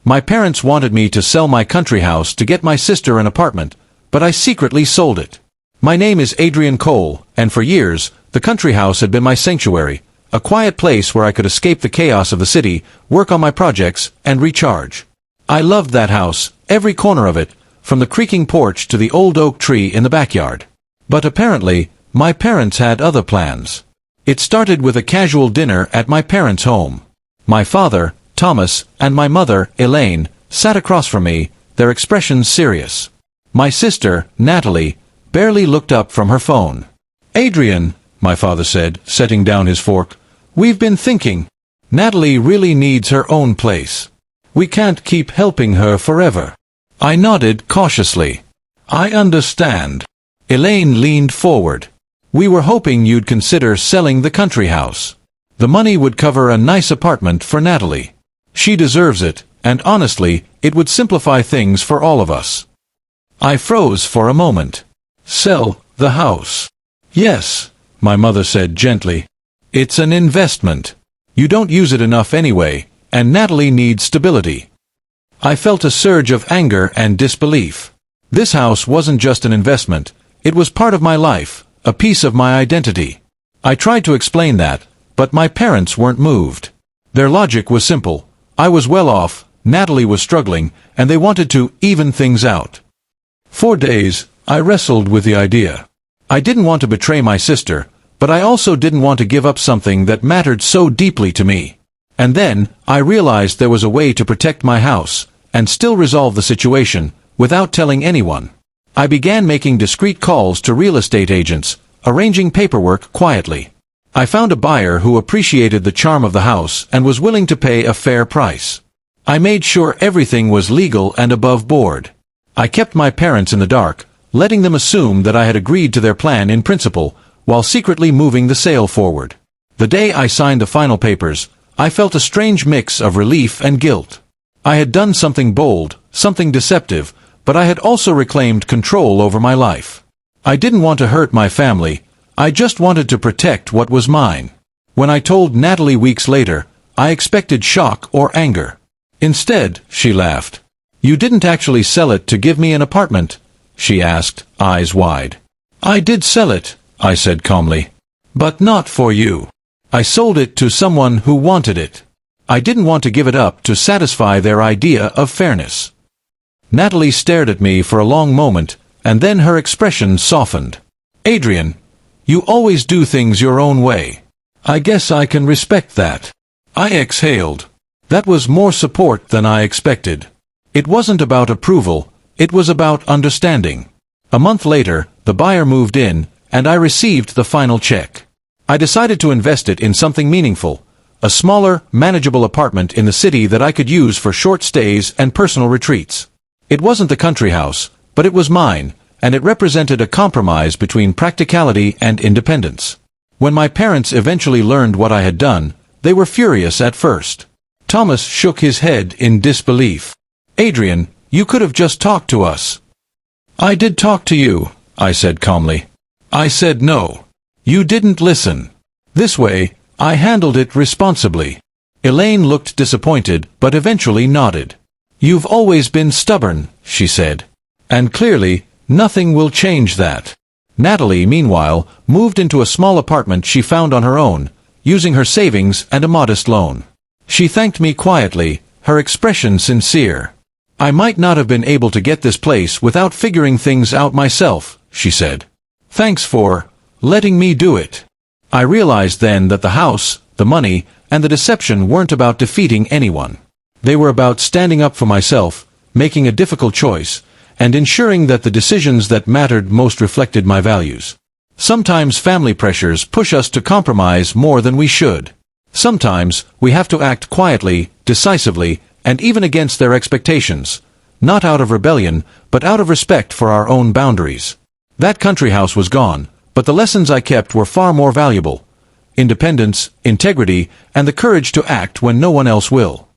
My parents wanted me to sell my country house to get my sister an apartment, but I secretly sold it. My name is Adrian Cole, and for years, the country house had been my sanctuary, a quiet place where I could escape the chaos of the city, work on my projects, and recharge. I loved that house, every corner of it, from the creaking porch to the old oak tree in the backyard. But apparently, my parents had other plans. It started with a casual dinner at my parents' home. My father, Thomas, and my mother, Elaine, sat across from me, their expressions serious. My sister, Natalie, barely looked up from her phone. "Adrian," my father said, setting down his fork, "we've been thinking. Natalie really needs her own place. We can't keep helping her forever." I nodded cautiously. "I understand." Elaine leaned forward. "We were hoping you'd consider selling the country house. The money would cover a nice apartment for Natalie. She deserves it, and honestly, it would simplify things for all of us." I froze for a moment. "Sell the house?" "Yes," my mother said gently. "It's an investment. You don't use it enough anyway, and Natalie needs stability." I felt a surge of anger and disbelief. This house wasn't just an investment, it was part of my life, a piece of my identity. I tried to explain that, but my parents weren't moved. Their logic was simple. I was well off, Natalie was struggling, and they wanted to even things out. For days, I wrestled with the idea. I didn't want to betray my sister, but I also didn't want to give up something that mattered so deeply to me. And then, I realized there was a way to protect my house, and still resolve the situation, without telling anyone. I began making discreet calls to real estate agents, arranging paperwork quietly. I found a buyer who appreciated the charm of the house and was willing to pay a fair price. I made sure everything was legal and above board. I kept my parents in the dark, letting them assume that I had agreed to their plan in principle, while secretly moving the sale forward. The day I signed the final papers, I felt a strange mix of relief and guilt. I had done something bold, something deceptive, but I had also reclaimed control over my life. I didn't want to hurt my family, I just wanted to protect what was mine. When I told Natalie weeks later, I expected shock or anger. Instead, she laughed. "You didn't actually sell it to give me an apartment?" she asked, eyes wide. "I did sell it," I said calmly. "But not for you. I sold it to someone who wanted it. I didn't want to give it up to satisfy their idea of fairness." Natalie stared at me for a long moment, and then her expression softened. "Adrian, you always do things your own way. I guess I can respect that." I exhaled. That was more support than I expected. It wasn't about approval, it was about understanding. A month later, the buyer moved in, and I received the final check. I decided to invest it in something meaningful, a smaller, manageable apartment in the city that I could use for short stays and personal retreats. It wasn't the country house, but it was mine, and it represented a compromise between practicality and independence. When my parents eventually learned what I had done, they were furious at first. Thomas shook his head in disbelief. "Adrian, you could have just talked to us." "I did talk to you," I said calmly. "I said no. You didn't listen. This way, I handled it responsibly." Elaine looked disappointed, but eventually nodded. "You've always been stubborn," she said. "And clearly, nothing will change that." Natalie, meanwhile, moved into a small apartment she found on her own, using her savings and a modest loan. She thanked me quietly, her expression sincere. "I might not have been able to get this place without figuring things out myself," she said. "Thanks for letting me do it." I realized then that the house, the money, and the deception weren't about defeating anyone. They were about standing up for myself, making a difficult choice, and ensuring that the decisions that mattered most reflected my values. Sometimes family pressures push us to compromise more than we should. Sometimes we have to act quietly, decisively, and even against their expectations, not out of rebellion, but out of respect for our own boundaries. That country house was gone, but the lessons I kept were far more valuable: independence, integrity, and the courage to act when no one else will.